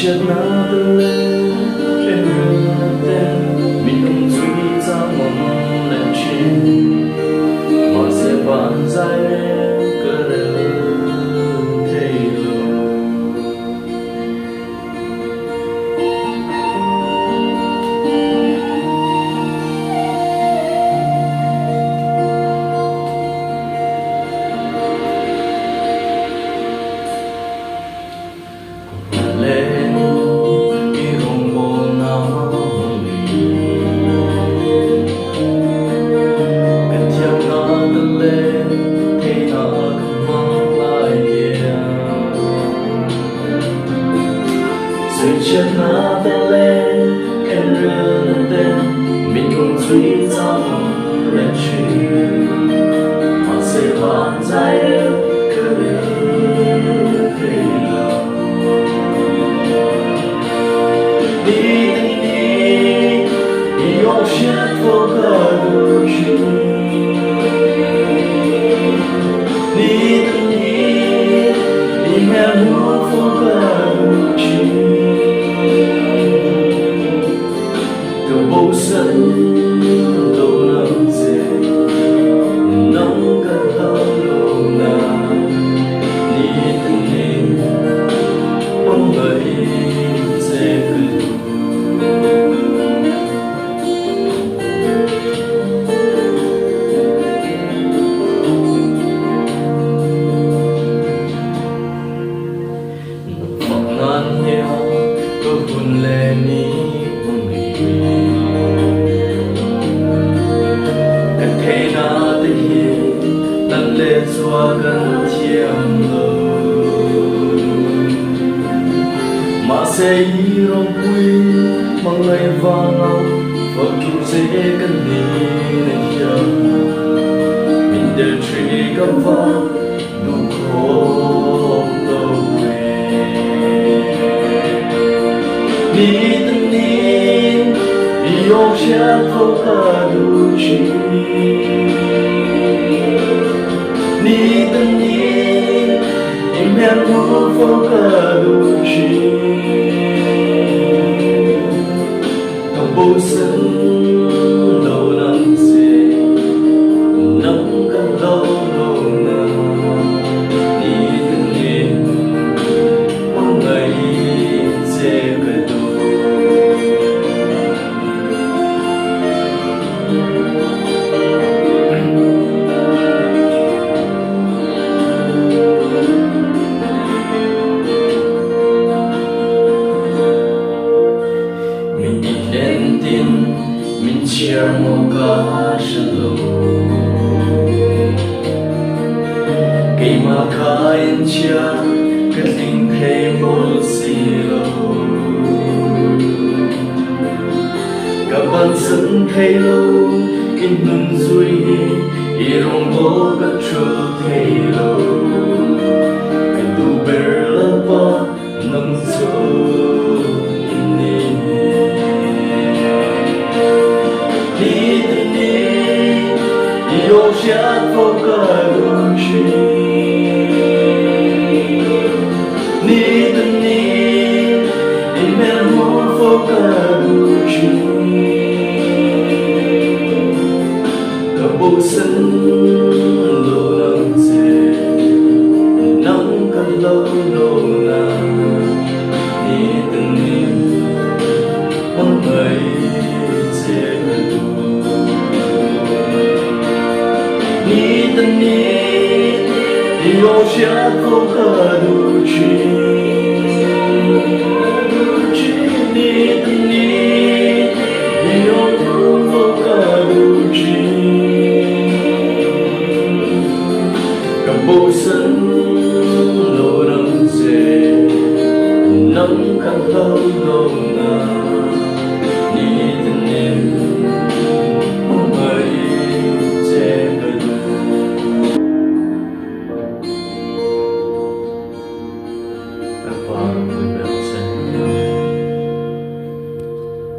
Chết nát lên trên đường tên mình không suy ra mong lên trên mà sẽ bàn dài cơ đơn thay lòng chết nát lên em rơi tên mình cùng suy ra mong lên chuyện mà sẽ bàn dài cơ đơn thay lòng đi yêu chết vô cơ đôi đi nghe muốn vô cơ đôi bầu sân đâu nắng dễ nắng cơn đau lâu na đi từng đêm bóng người dễ cứ phật ngàn nhau có buồn lệ ní xóa gần chiêm lâu mà sẽ ý rong quy mang lời vang lòng và chú dễ gần đi nên hiểu mình đều truy gặp vang đủ khổ đâu về đi từng nín yêu chết không cả đủ chi ni từng nhìn em hẹn hò vô cả đôi chi trong bầu sân đầu nắng dễ nắng gần lâu lâu nào ni từng nhìn bóng ngày dễ về đâu mình chia một cả sân lầu khi mà khai chia cái tình hay một xì lâu các bạn sân hay lâu in nâng duy ý rong bố các trù hay lâu cái tu bè là ba nâng dâu yêu chết vô cả đôi chi ni từng ni em muốn vô cả đôi chi cả bầu sân lâu nắng dễ nắng cần lâu lâu nào ni từng ni bóng người dễ ni từng nhìn yêu chết vô cả đôi chi ni từng nhìn yêu vô cả đôi chi cả bầu sân đâu